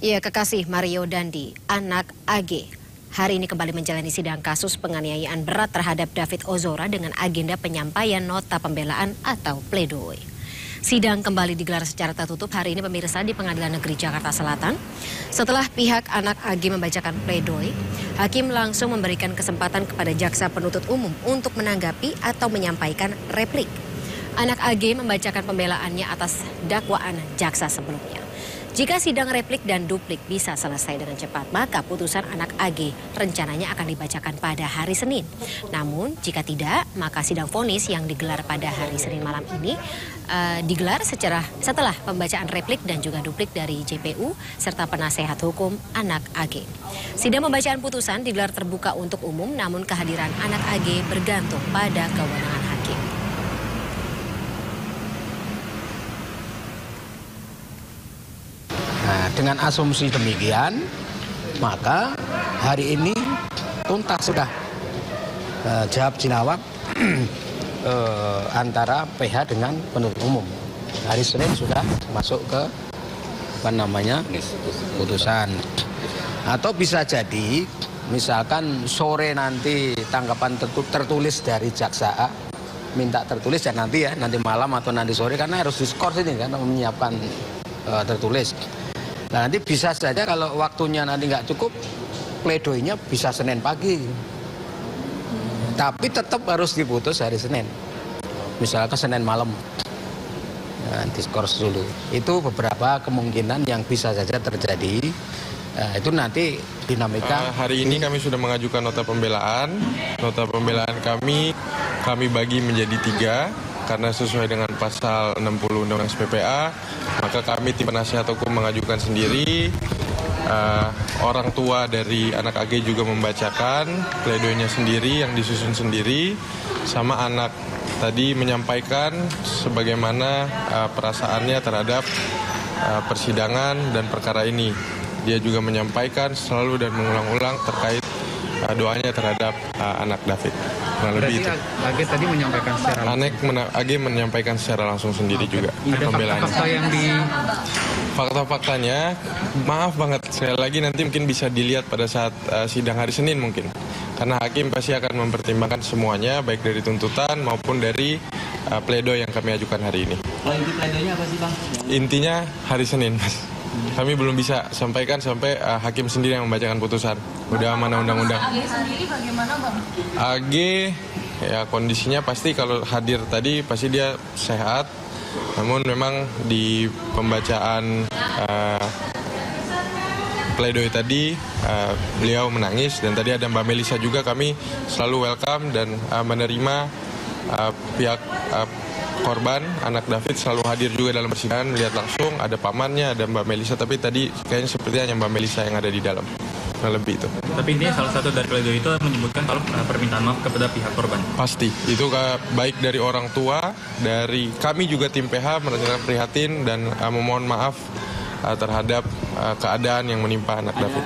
Ya, kekasih Mario Dandi, anak AG, hari ini kembali menjalani sidang kasus penganiayaan berat terhadap David Ozora dengan agenda penyampaian nota pembelaan atau pledoi. Sidang kembali digelar secara tertutup hari ini pemirsa di Pengadilan Negeri Jakarta Selatan. Setelah pihak anak AG membacakan pledoi, hakim langsung memberikan kesempatan kepada jaksa penuntut umum untuk menanggapi atau menyampaikan replik. Anak AG membacakan pembelaannya atas dakwaan jaksa sebelumnya. Jika sidang replik dan duplik bisa selesai dengan cepat, maka putusan anak AG rencananya akan dibacakan pada hari Senin. Namun, jika tidak, maka sidang vonis yang digelar pada hari Senin malam ini digelar setelah pembacaan replik dan juga duplik dari JPU serta penasehat hukum anak AG. Sidang pembacaan putusan digelar terbuka untuk umum, namun kehadiran anak AG bergantung pada kewenangan hakim. Nah, dengan asumsi demikian, maka hari ini tuntas sudah jawab antara PH dengan penuntut umum. Hari Senin sudah masuk ke putusan. Atau bisa jadi, misalkan sore nanti tanggapan tertulis dari jaksa A, minta tertulis ya nanti malam atau nanti sore, karena harus diskors ini kan menyiapkan tertulis. Nah, nanti bisa saja kalau waktunya nanti nggak cukup, pledoinya bisa Senin pagi. Tapi tetap harus diputus hari Senin. Misalnya Senin malam. Nah, diskors dulu. Itu beberapa kemungkinan yang bisa saja terjadi. Nah, itu nanti dinamika. Hari ini kami sudah mengajukan nota pembelaan. Nota pembelaan kami bagi menjadi 3. Karena sesuai dengan pasal 60 Undang-Undang SPPA, maka kami tim penasihat hukum mengajukan sendiri. Orang tua dari anak AG juga membacakan pledoinya sendiri yang disusun sendiri, sama anak tadi menyampaikan sebagaimana perasaannya terhadap persidangan dan perkara ini. Dia juga menyampaikan selalu dan mengulang-ulang terkait doanya terhadap anak David. Berarti AG tadi menyampaikan secara langsung. AG menyampaikan secara langsung sendiri juga pembelaannya. Fakta yang Fakta-faktanya, maaf banget sekali lagi nanti mungkin bisa dilihat pada saat sidang hari Senin mungkin. Karena hakim pasti akan mempertimbangkan semuanya baik dari tuntutan maupun dari pledoi yang kami ajukan hari ini. Kalau inti pledoinya apa sih, Bang? Intinya hari Senin, Mas. Kami belum bisa sampaikan sampai hakim sendiri yang membacakan putusan. Udah mana undang-undang. AG sendiri bagaimana, Bang? AG ya kondisinya pasti kalau hadir tadi pasti dia sehat. Namun memang di pembacaan pledoi tadi beliau menangis, dan tadi ada Mbak Melisa juga. Kami selalu welcome dan menerima pihak korban, anak David selalu hadir juga dalam persidangan, melihat langsung. Ada pamannya, ada Mbak Melisa, tapi tadi kayaknya sepertinya hanya Mbak Melisa yang ada di dalam. Lebih itu. Tapi intinya salah satu dari pledoi itu menyebutkan kalau permintaan maaf kepada pihak korban. Pasti, itu baik dari orang tua, dari kami juga tim PH menyatakan prihatin dan memohon maaf terhadap keadaan yang menimpa anak David.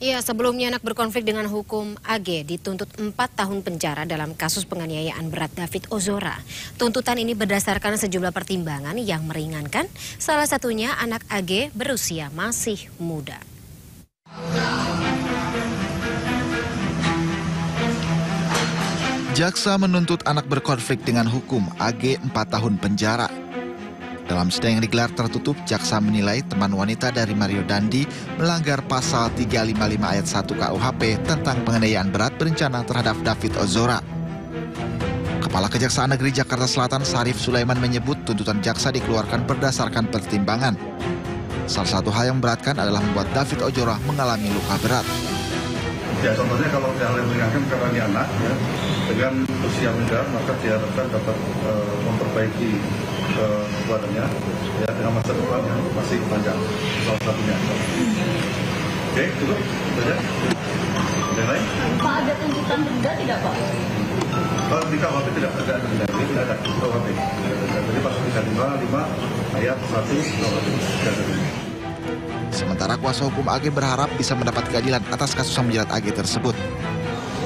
Ya, sebelumnya anak berkonflik dengan hukum AG dituntut 4 tahun penjara dalam kasus penganiayaan berat David Ozora. Tuntutan ini berdasarkan sejumlah pertimbangan yang meringankan, salah satunya anak AG berusia masih muda. Jaksa menuntut anak berkonflik dengan hukum AG 4 tahun penjara. Dalam sidang yang digelar tertutup, jaksa menilai teman wanita dari Mario Dandi melanggar pasal 355 ayat 1 KUHP tentang penganiayaan berat berencana terhadap David Ozora. Kepala Kejaksaan Negeri Jakarta Selatan Sarif Sulaiman menyebut tuntutan jaksa dikeluarkan berdasarkan pertimbangan. Salah satu hal yang memberatkan adalah membuat David Ozora mengalami luka berat. Ya, contohnya kalau yang lebih meringankan karena dia anak, ya, dengan usia muda, maka diharapkan dapat memperbaiki kekuatannya, ya, dengan masa depan yang masih panjang, salah satunya. Oke, cukup, saja. Ada lain? Pak, ada tuntutan denda tidak, Pak? Kalau di KUHP tidak ada denda, ini tidak ada KUHP. Jadi pasal 355 ayat 1 KUHP tidak ada denda. Sementara kuasa hukum AG berharap bisa mendapat keadilan atas kasus yang menjerat AG tersebut.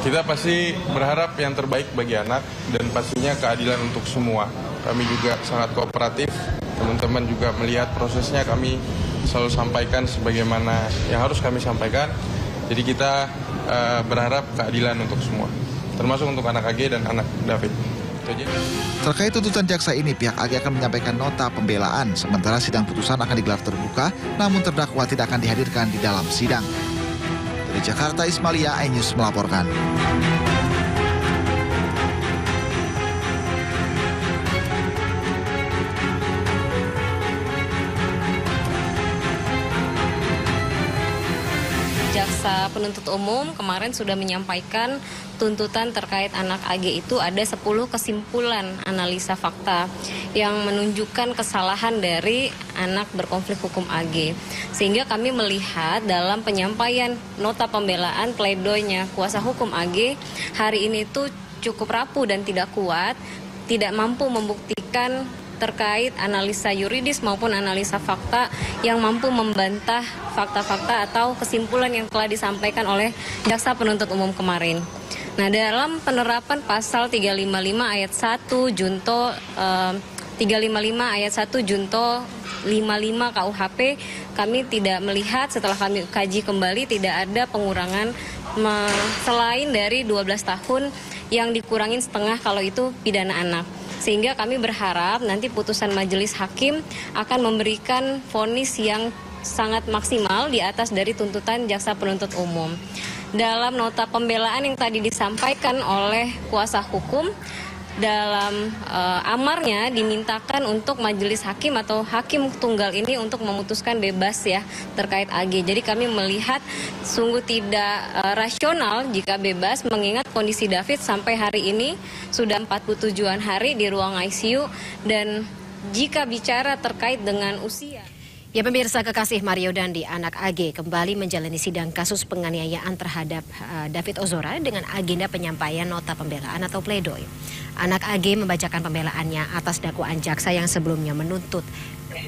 Kita pasti berharap yang terbaik bagi anak dan pastinya keadilan untuk semua. Kami juga sangat kooperatif, teman-teman juga melihat prosesnya, kami selalu sampaikan sebagaimana yang harus kami sampaikan. Jadi kita berharap keadilan untuk semua, termasuk untuk anak AG dan anak David. Terkait tuntutan jaksa ini, pihak AG akan menyampaikan nota pembelaan, sementara sidang putusan akan digelar terbuka, namun terdakwa tidak akan dihadirkan di dalam sidang. Dari Jakarta, Ismalia, iNews melaporkan. Jaksa penuntut umum kemarin sudah menyampaikan tuntutan terkait anak AG itu ada 10 kesimpulan analisa fakta yang menunjukkan kesalahan dari anak berkonflik hukum AG. Sehingga kami melihat dalam penyampaian nota pembelaan pledoinya kuasa hukum AG hari ini itu cukup rapuh dan tidak kuat, tidak mampu membuktikan terkait analisa yuridis maupun analisa fakta yang mampu membantah fakta-fakta atau kesimpulan yang telah disampaikan oleh jaksa penuntut umum kemarin. Nah, dalam penerapan pasal 355 ayat 1 junto 355 ayat 1 junto 55 KUHP, kami tidak melihat setelah kami kaji kembali tidak ada pengurangan selain dari 12 tahun yang dikurangin setengah kalau itu pidana anak. Sehingga kami berharap nanti putusan majelis hakim akan memberikan vonis yang sangat maksimal di atas dari tuntutan jaksa penuntut umum. Dalam nota pembelaan yang tadi disampaikan oleh kuasa hukum, dalam amarnya dimintakan untuk majelis hakim atau hakim tunggal ini untuk memutuskan bebas ya terkait AG. Jadi kami melihat sungguh tidak rasional jika bebas mengingat kondisi David sampai hari ini sudah 47-an hari di ruang ICU dan jika bicara terkait dengan usia. Ya pemirsa kekasih, Mario Dandi, anak AG, kembali menjalani sidang kasus penganiayaan terhadap David Ozora dengan agenda penyampaian nota pembelaan atau pledoi. Anak AG membacakan pembelaannya atas dakwaan jaksa yang sebelumnya menuntut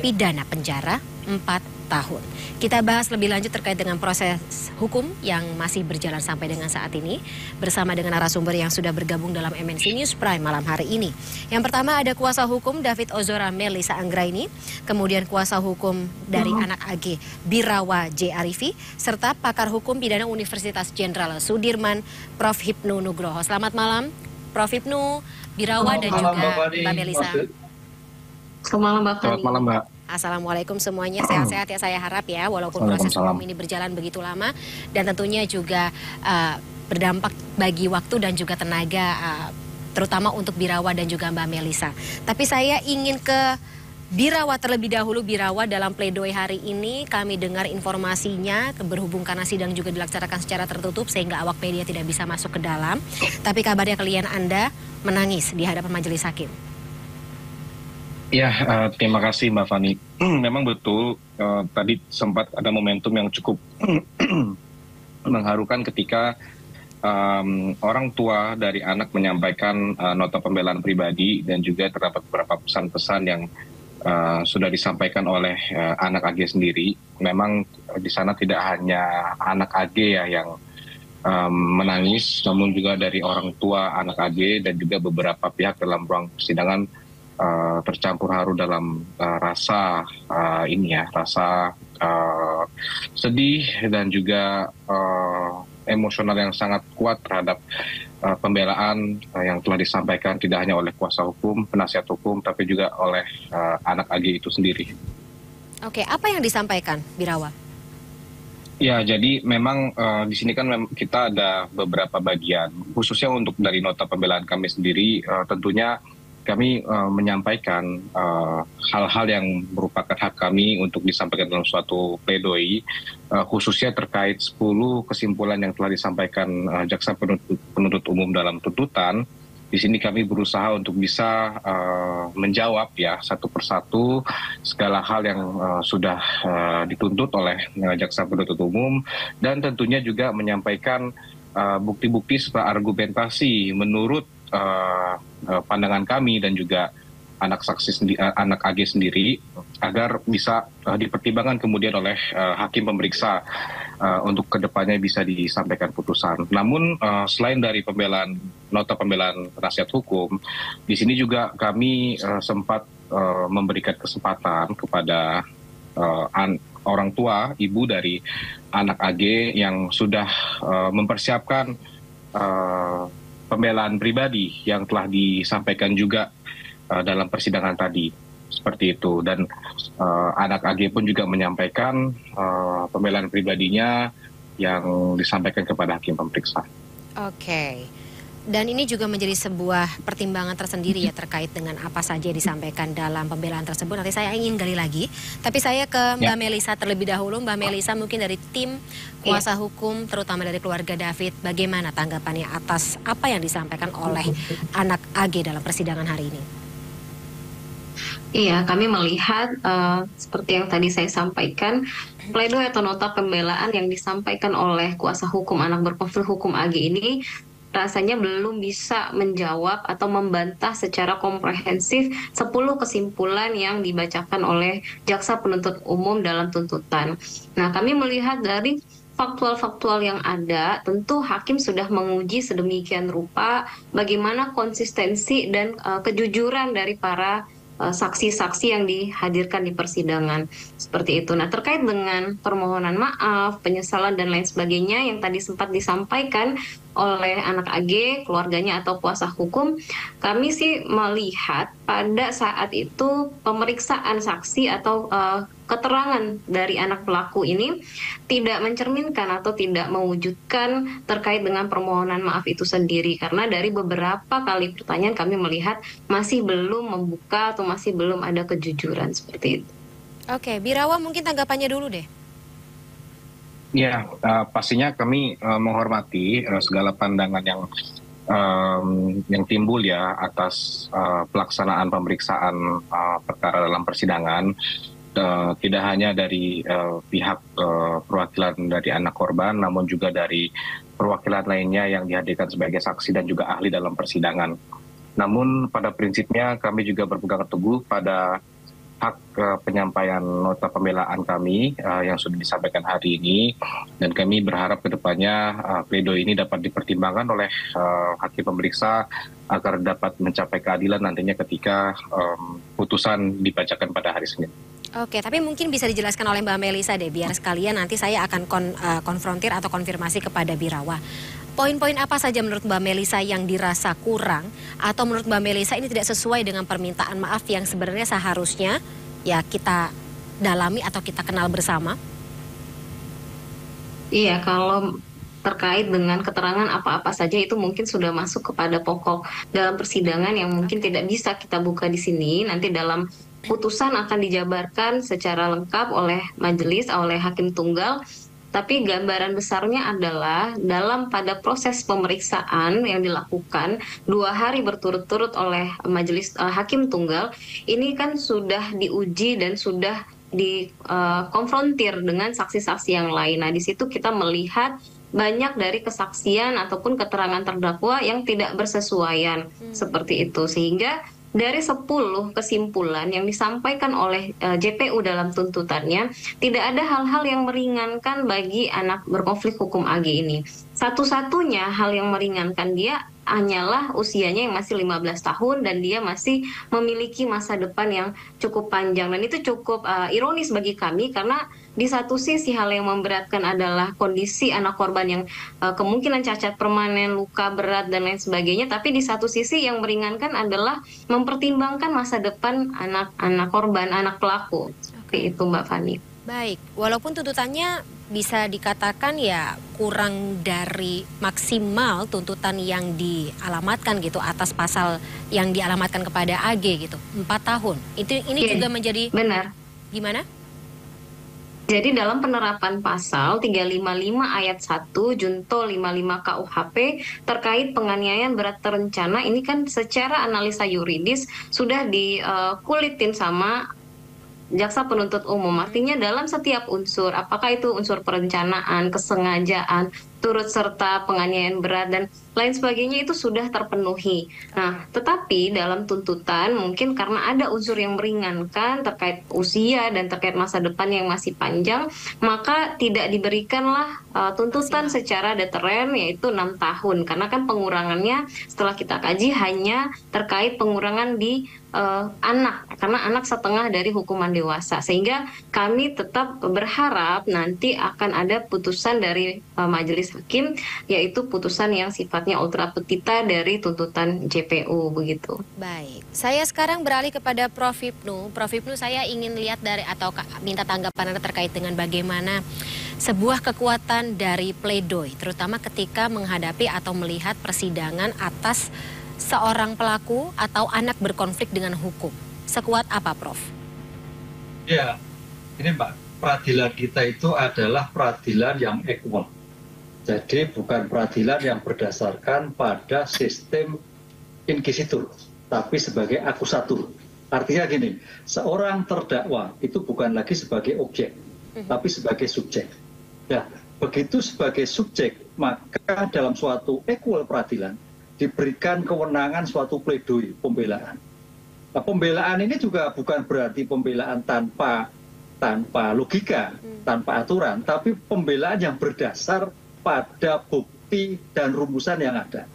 pidana penjara 4 tahun. Kita bahas lebih lanjut terkait dengan proses hukum yang masih berjalan sampai dengan saat ini bersama dengan narasumber yang sudah bergabung dalam MNC News Prime malam hari ini. Yang pertama ada kuasa hukum David Ozora Melisa Anggraini, kemudian kuasa hukum dari anak AG Birawa J. Arifi, serta pakar hukum pidana Universitas Jenderal Sudirman Prof. Hipnu Nugroho. Selamat malam Prof. Hipnu, Birawa dan juga Mbak Melisa. Selamat malam Mbak. Selamat malam Mbak. Assalamualaikum semuanya, sehat-sehat ya saya harap ya, walaupun proses hukum ini berjalan begitu lama dan tentunya juga berdampak bagi waktu dan juga tenaga terutama untuk Birawa dan juga Mbak Melisa. Tapi saya ingin ke Birawa terlebih dahulu. Birawa, dalam pledoi hari ini kami dengar informasinya berhubung karena sidang juga dilaksanakan secara tertutup sehingga awak media tidak bisa masuk ke dalam. Tapi kabarnya klien Anda menangis di hadapan majelis hakim. Ya, terima kasih Mbak Fani. Memang betul, tadi sempat ada momentum yang cukup mengharukan ketika orang tua dari anak menyampaikan nota pembelaan pribadi dan juga terdapat beberapa pesan-pesan yang sudah disampaikan oleh anak AG sendiri. Memang di sana tidak hanya anak AG ya yang menangis, namun juga dari orang tua anak AG dan juga beberapa pihak dalam ruang persidangan tercampur haru dalam rasa rasa sedih dan juga emosional yang sangat kuat terhadap pembelaan yang telah disampaikan tidak hanya oleh kuasa hukum, penasihat hukum, tapi juga oleh anak AG itu sendiri. Oke, apa yang disampaikan, Birawa? Ya, jadi memang di sini kan kita ada beberapa bagian, khususnya untuk dari nota pembelaan kami sendiri, tentunya kami menyampaikan hal-hal yang merupakan hak kami untuk disampaikan dalam suatu pledoi, khususnya terkait 10 kesimpulan yang telah disampaikan jaksa penuntut umum dalam tuntutan. Di sini kami berusaha untuk bisa menjawab ya satu persatu segala hal yang sudah dituntut oleh jaksa penuntut umum dan tentunya juga menyampaikan bukti-bukti serta argumentasi menurut pandangan kami dan juga anak AG sendiri agar bisa dipertimbangkan kemudian oleh hakim pemeriksa untuk kedepannya bisa disampaikan putusan. Namun selain dari nota pembelaan penasihat hukum, di sini juga kami sempat memberikan kesempatan kepada orang tua, ibu dari anak AG yang sudah mempersiapkan pembelaan pribadi yang telah disampaikan juga dalam persidangan tadi. Seperti itu. Dan anak AG pun juga menyampaikan pembelaan pribadinya yang disampaikan kepada hakim pemeriksa. Oke. Dan ini juga menjadi sebuah pertimbangan tersendiri ya terkait dengan apa saja yang disampaikan dalam pembelaan tersebut. Nanti saya ingin gali lagi, tapi saya ke Mbak Melisa terlebih dahulu. Mbak Melisa, mungkin dari tim kuasa hukum, terutama dari keluarga David, bagaimana tanggapannya atas apa yang disampaikan oleh anak AG dalam persidangan hari ini? Iya, kami melihat seperti yang tadi saya sampaikan, pledoi atau nota pembelaan yang disampaikan oleh kuasa hukum anak berkonflik hukum AG ini rasanya belum bisa menjawab atau membantah secara komprehensif 10 kesimpulan yang dibacakan oleh jaksa penuntut umum dalam tuntutan. Nah, kami melihat dari faktual-faktual yang ada, tentu hakim sudah menguji sedemikian rupa bagaimana konsistensi dan kejujuran dari para saksi-saksi yang dihadirkan di persidangan. Seperti itu. Nah, terkait dengan permohonan maaf, penyesalan dan lain sebagainya yang tadi sempat disampaikan oleh anak AG, keluarganya atau kuasa hukum, kami sih melihat pada saat itu pemeriksaan saksi atau keterangan dari anak pelaku ini tidak mencerminkan atau tidak mewujudkan terkait dengan permohonan maaf itu sendiri, karena dari beberapa kali pertanyaan kami melihat masih belum membuka atau masih belum ada kejujuran seperti itu. Oke, Birawa mungkin tanggapannya dulu deh. Ya, pastinya kami menghormati segala pandangan yang timbul ya atas pelaksanaan pemeriksaan perkara dalam persidangan. Tidak hanya dari pihak perwakilan dari anak korban, namun juga dari perwakilan lainnya yang dihadirkan sebagai saksi dan juga ahli dalam persidangan. Namun pada prinsipnya kami juga berpegang teguh pada hak penyampaian nota pembelaan kami yang sudah disampaikan hari ini, dan kami berharap kedepannya pledoi ini dapat dipertimbangkan oleh hakim pemeriksa agar dapat mencapai keadilan nantinya ketika putusan dibacakan pada hari Senin. Oke, tapi mungkin bisa dijelaskan oleh Mbak Melisa deh, biar sekalian nanti saya akan konfrontir atau konfirmasi kepada Birawa. Poin-poin apa saja menurut Mbak Melisa yang dirasa kurang, atau menurut Mbak Melisa ini tidak sesuai dengan permintaan maaf yang sebenarnya seharusnya ya kita dalami atau kita kenal bersama? Iya, kalau terkait dengan keterangan apa-apa saja itu mungkin sudah masuk kepada pokok dalam persidangan yang mungkin tidak bisa kita buka di sini. Nanti dalam putusan akan dijabarkan secara lengkap oleh majelis, oleh hakim tunggal. Tapi gambaran besarnya adalah pada proses pemeriksaan yang dilakukan 2 hari berturut-turut oleh majelis hakim tunggal, ini kan sudah diuji dan sudah dikonfrontir dengan saksi-saksi yang lain. Nah, di situ kita melihat banyak dari kesaksian ataupun keterangan terdakwa yang tidak bersesuaian seperti itu, sehingga dari 10 kesimpulan yang disampaikan oleh JPU dalam tuntutannya, tidak ada hal-hal yang meringankan bagi anak berkonflik hukum AG ini. Satu-satunya hal yang meringankan dia hanyalah usianya yang masih 15 tahun dan dia masih memiliki masa depan yang cukup panjang. Dan itu cukup ironis bagi kami, karena di satu sisi hal yang memberatkan adalah kondisi anak korban yang kemungkinan cacat permanen, luka berat dan lain sebagainya, tapi di satu sisi yang meringankan adalah mempertimbangkan masa depan anak korban, anak pelaku. Seperti itu, Mbak Fani. Baik, walaupun tuntutannya bisa dikatakan ya kurang dari maksimal tuntutan yang dialamatkan gitu atas pasal yang dialamatkan kepada AG gitu, 4 tahun. Ini juga menjadi benar. Gimana? Jadi dalam penerapan pasal 355 ayat 1 Junto 55 KUHP terkait penganiayaan berat terencana, ini kan secara analisa yuridis sudah dikulitin sama jaksa penuntut umum. Artinya dalam setiap unsur, apakah itu unsur perencanaan, kesengajaan, turut serta penganiayaan berat dan lain sebagainya itu sudah terpenuhi. Nah, tetapi dalam tuntutan mungkin karena ada unsur yang meringankan terkait usia dan terkait masa depan yang masih panjang, maka tidak diberikanlah tuntutan secara deteren yaitu 6 tahun. Karena kan pengurangannya setelah kita kaji hanya terkait pengurangan di anak, karena anak setengah dari hukuman dewasa. Sehingga kami tetap berharap nanti akan ada putusan dari majelis hakim, yaitu putusan yang sifatnya ultra petita dari tuntutan JPU begitu. Baik, saya sekarang beralih kepada Prof. Hipnu. Prof. Hipnu, saya ingin lihat dari atau minta tanggapan Anda terkait dengan bagaimana sebuah kekuatan dari pledoi, terutama ketika menghadapi atau melihat persidangan atas seorang pelaku atau anak berkonflik dengan hukum. Sekuat apa, Prof? Ya, ini Mbak, peradilan kita itu adalah peradilan yang equal. Jadi bukan peradilan yang berdasarkan pada sistem inquisitur, tapi sebagai akusatur. Artinya gini, seorang terdakwa itu bukan lagi sebagai objek, tapi sebagai subjek. Ya, begitu sebagai subjek, maka dalam suatu equal peradilan diberikan kewenangan suatu pledoi, pembelaan. Nah, pembelaan ini juga bukan berarti pembelaan tanpa logika, tanpa aturan, tapi pembelaan yang berdasar pada bukti dan rumusan yang ada.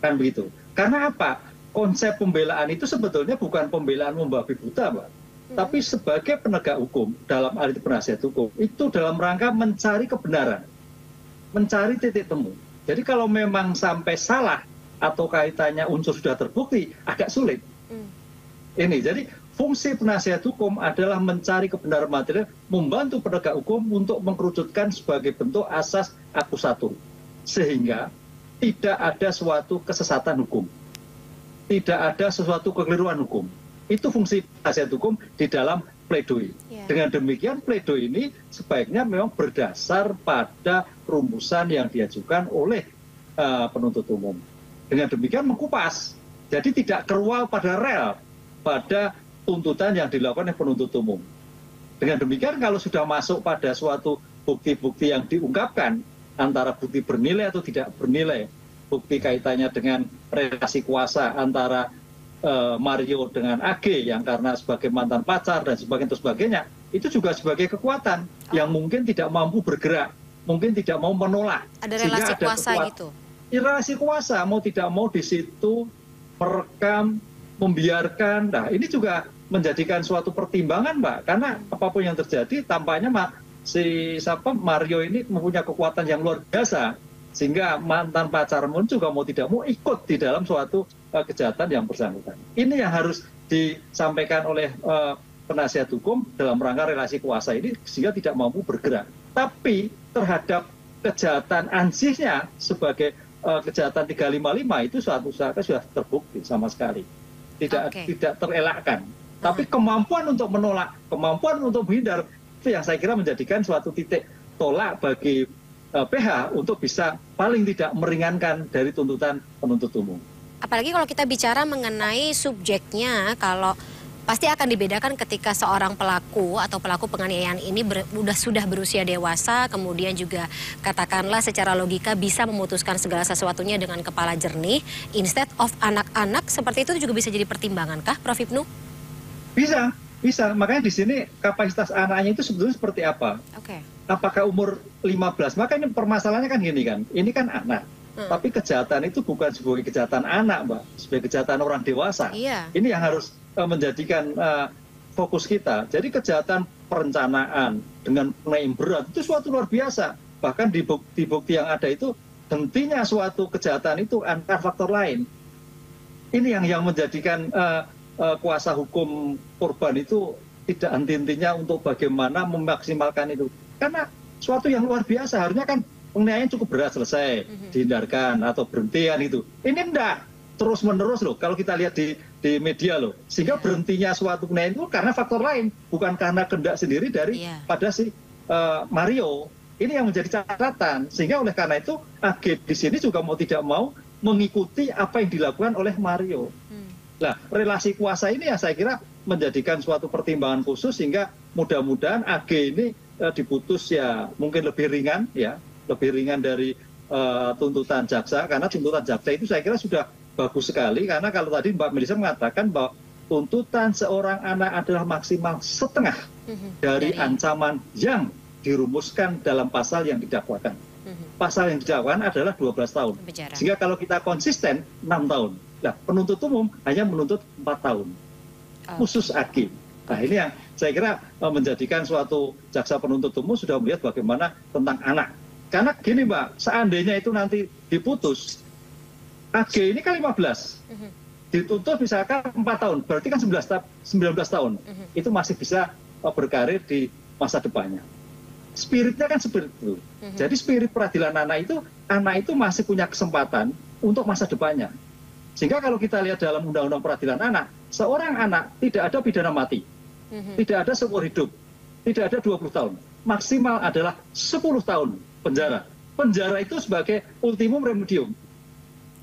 Kan begitu. Karena apa? Konsep pembelaan itu sebetulnya bukan pembelaan membabi buta, Mbak. Tapi sebagai penegak hukum, dalam hal itu penasihat hukum, itu dalam rangka mencari kebenaran, mencari titik temu. Jadi kalau memang sampai salah, atau kaitannya unsur sudah terbukti, agak sulit. Ini, jadi fungsi penasihat hukum adalah mencari kebenaran material, membantu penegak hukum untuk mengkerucutkan sebagai bentuk asas akusatur. Sehingga tidak ada suatu kesesatan hukum. Tidak ada sesuatu kekeliruan hukum. Itu fungsi penasihat hukum di dalam pledoi. Dengan demikian pledoi ini sebaiknya memang berdasar pada rumusan yang diajukan oleh penuntut umum. Dengan demikian mengkupas, jadi tidak keluar pada rel, pada tuntutan yang dilakukan oleh penuntut umum. Dengan demikian kalau sudah masuk pada suatu bukti-bukti yang diungkapkan, antara bukti bernilai atau tidak bernilai, bukti kaitannya dengan relasi kuasa antara Mario dengan AG yang karena sebagai mantan pacar dan sebagainya, itu juga sebagai kekuatan yang mungkin tidak mampu bergerak, mungkin tidak mau menolak. Ada relasi kuasa gitu. Relasi kuasa, mau tidak mau di situ merekam, membiarkan. Nah, ini juga menjadikan suatu pertimbangan, Mbak. Karena apapun yang terjadi, tampaknya Mario ini mempunyai kekuatan yang luar biasa. Sehingga mantan pacar pun juga mau tidak mau ikut di dalam suatu kejahatan yang bersangkutan. Ini yang harus disampaikan oleh penasihat hukum dalam rangka relasi kuasa ini, sehingga tidak mampu bergerak. Tapi terhadap kejahatan ansihnya sebagai kejahatan 355 itu suatu saat sudah terbukti sama sekali. Tidak terelakkan. Tapi kemampuan untuk menolak, kemampuan untuk menghindar, itu yang saya kira menjadikan suatu titik tolak bagi PH untuk bisa paling tidak meringankan dari tuntutan penuntut umum. Apalagi kalau kita bicara mengenai subjeknya, kalau pasti akan dibedakan ketika seorang pelaku atau pelaku penganiayaan ini sudah berusia dewasa, kemudian juga katakanlah secara logika bisa memutuskan segala sesuatunya dengan kepala jernih, instead of anak-anak, seperti itu juga bisa jadi pertimbangan kah, Prof. Hipnu? Bisa. Makanya di sini kapasitas anaknya itu sebetulnya seperti apa? Apakah umur 15? Maka ini permasalahannya kan gini kan, ini kan anak. Tapi kejahatan itu bukan sebagai kejahatan anak, Mbak, sebagai kejahatan orang dewasa. Ini yang harus menjadikan fokus kita. Jadi kejahatan perencanaan dengan penganiayaan berat itu suatu luar biasa. Bahkan di bukti yang ada itu hentinya suatu kejahatan itu antar faktor lain. Ini yang menjadikan kuasa hukum korban itu tidak henti-hentinya untuk bagaimana memaksimalkan itu. Karena suatu yang luar biasa, harusnya kan penganiayaan cukup berat selesai, dihindarkan atau berhentian itu. Ini enggak, terus-menerus loh kalau kita lihat di media loh. Sehingga berhentinya suatu penganiayaan itu karena faktor lain, bukan karena kehendak sendiri dari pada si Mario. Ini yang menjadi catatan. Sehingga oleh karena itu AG di sini juga mau tidak mau mengikuti apa yang dilakukan oleh Mario. Nah, relasi kuasa ini yang saya kira menjadikan suatu pertimbangan khusus sehingga mudah-mudahan AG ini diputus ya mungkin lebih ringan ya, lebih ringan dari tuntutan jaksa, karena tuntutan jaksa itu saya kira sudah bagus sekali, karena kalau tadi Mbak Melisa mengatakan bahwa tuntutan seorang anak adalah maksimal setengah dari ancaman yang dirumuskan dalam pasal yang didakwakan. Pasal yang didakwakan adalah 12 tahun. Sehingga kalau kita konsisten 6 tahun. Nah, penuntut umum hanya menuntut 4 tahun. Khusus AG. Nah, ini yang saya kira menjadikan suatu jaksa penuntut umum sudah melihat bagaimana tentang anak. Karena gini Mbak, seandainya itu nanti diputus, AG ini kan 15, dituntut misalkan 4 tahun, berarti kan 19 tahun. Itu masih bisa berkarir di masa depannya. Spiritnya kan seperti itu. Jadi spirit peradilan anak itu masih punya kesempatan untuk masa depannya. Sehingga kalau kita lihat dalam Undang-Undang Peradilan Anak, seorang anak tidak ada pidana mati, tidak ada seumur hidup, tidak ada 20 tahun. Maksimal adalah 10 tahun penjara. Penjara itu sebagai ultimum remedium.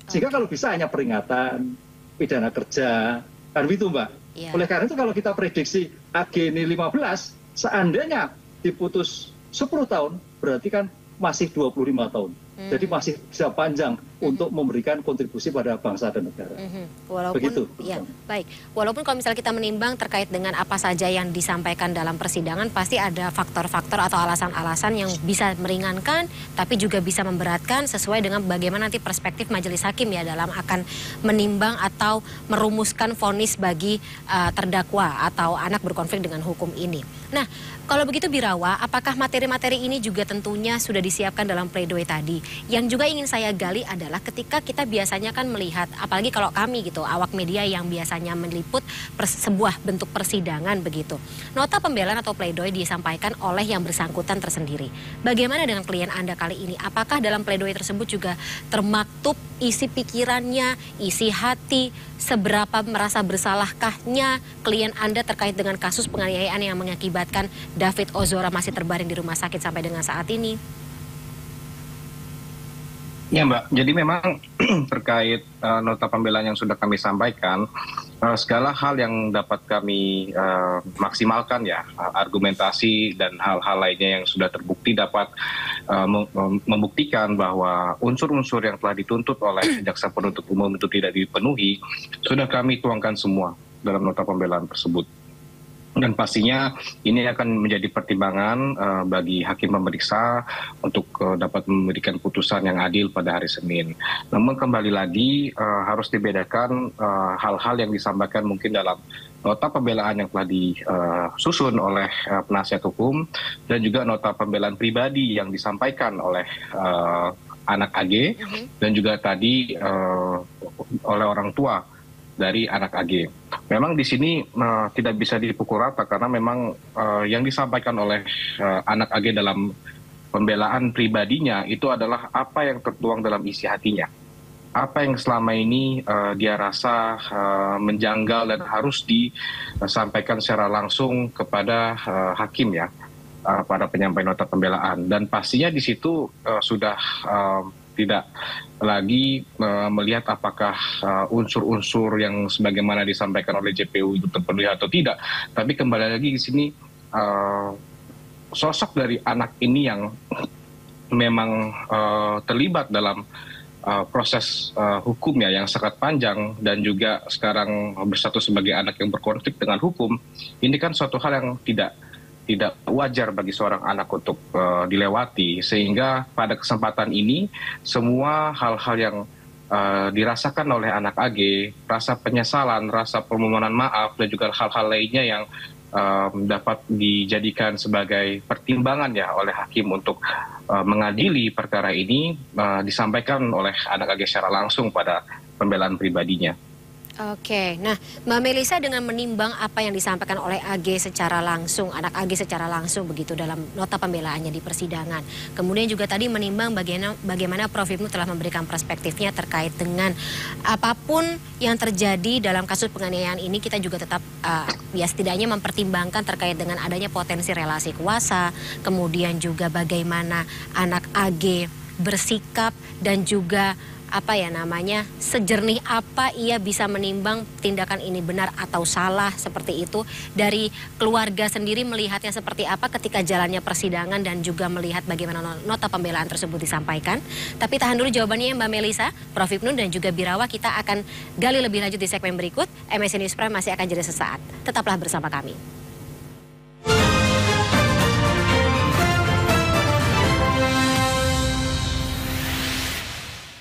Sehingga kalau bisa hanya peringatan, pidana kerja, kan begitu Mbak. Oleh karena itu kalau kita prediksi AG ini 15, seandainya diputus 10 tahun, berarti kan masih 25 tahun. Jadi masih bisa panjang untuk memberikan kontribusi pada bangsa dan negara. Walaupun, begitu. Ya, baik. Walaupun kalau misalnya kita menimbang terkait dengan apa saja yang disampaikan dalam persidangan, pasti ada faktor-faktor atau alasan-alasan yang bisa meringankan, tapi juga bisa memberatkan sesuai dengan bagaimana nanti perspektif majelis hakim ya dalam akan menimbang atau merumuskan vonis bagi terdakwa atau anak berkonflik dengan hukum ini. Nah, kalau begitu Birawa, apakah materi-materi ini juga tentunya sudah disiapkan dalam pledoi tadi? Yang juga ingin saya gali adalah ketika kita biasanya kan melihat, apalagi kalau kami gitu, awak media yang biasanya meliput sebuah bentuk persidangan begitu. Nota pembelaan atau pledoi disampaikan oleh yang bersangkutan tersendiri. Bagaimana dengan klien Anda kali ini? Apakah dalam pledoi tersebut juga termaktub isi pikirannya, isi hati, seberapa merasa bersalahkahnya klien Anda terkait dengan kasus penganiayaan yang mengakibatkan David Ozora masih terbaring di rumah sakit sampai dengan saat ini? Ya Mbak, jadi memang terkait nota pembelaan yang sudah kami sampaikan, segala hal yang dapat kami maksimalkan ya, argumentasi dan hal-hal lainnya yang sudah terbukti dapat membuktikan bahwa unsur-unsur yang telah dituntut oleh jaksa penuntut umum itu tidak dipenuhi, sudah kami tuangkan semua dalam nota pembelaan tersebut. Dan pastinya ini akan menjadi pertimbangan bagi hakim pemeriksa untuk dapat memberikan putusan yang adil pada hari Senin. Namun kembali lagi harus dibedakan hal-hal yang disampaikan mungkin dalam nota pembelaan yang telah disusun oleh penasihat hukum dan juga nota pembelaan pribadi yang disampaikan oleh anak AG dan juga tadi oleh orang tua dari anak AG. Memang di sini tidak bisa dipukul rata karena memang yang disampaikan oleh anak AG dalam pembelaan pribadinya itu adalah apa yang tertuang dalam isi hatinya. Apa yang selama ini dia rasa menjanggal dan harus disampaikan secara langsung kepada hakim ya, pada penyampaian nota pembelaan. Dan pastinya di situ sudah tidak lagi melihat apakah unsur-unsur yang sebagaimana disampaikan oleh JPU itu terpenuhi atau tidak. Tapi kembali lagi di sini sosok dari anak ini yang memang terlibat dalam proses hukumnya yang sangat panjang dan juga sekarang bersatu sebagai anak yang berkonflik dengan hukum, ini kan suatu hal yang tidak wajar bagi seorang anak untuk dilewati, sehingga pada kesempatan ini semua hal-hal yang dirasakan oleh anak AG, rasa penyesalan, rasa permohonan maaf dan juga hal-hal lainnya yang dapat dijadikan sebagai pertimbangan ya oleh hakim untuk mengadili perkara ini disampaikan oleh anak AG secara langsung pada pembelaan pribadinya. Oke, nah Mbak Melisa dengan menimbang apa yang disampaikan oleh AG secara langsung, anak AG secara langsung begitu dalam nota pembelaannya di persidangan. Kemudian juga tadi menimbang bagaimana Prof. Ibnu telah memberikan perspektifnya terkait dengan apapun yang terjadi dalam kasus penganiayaan ini, kita juga tetap ya setidaknya mempertimbangkan terkait dengan adanya potensi relasi kuasa, kemudian juga bagaimana anak AG bersikap dan juga sejernih apa ia bisa menimbang tindakan ini benar atau salah seperti itu. Dari keluarga sendiri melihatnya seperti apa ketika jalannya persidangan dan juga melihat bagaimana nota pembelaan tersebut disampaikan. Tapi tahan dulu jawabannya Mbak Melisa, Prof. Ibnu dan juga Birawa. Kita akan gali lebih lanjut di segmen berikut. MSC News Prime masih akan jeda sesaat. Tetaplah bersama kami.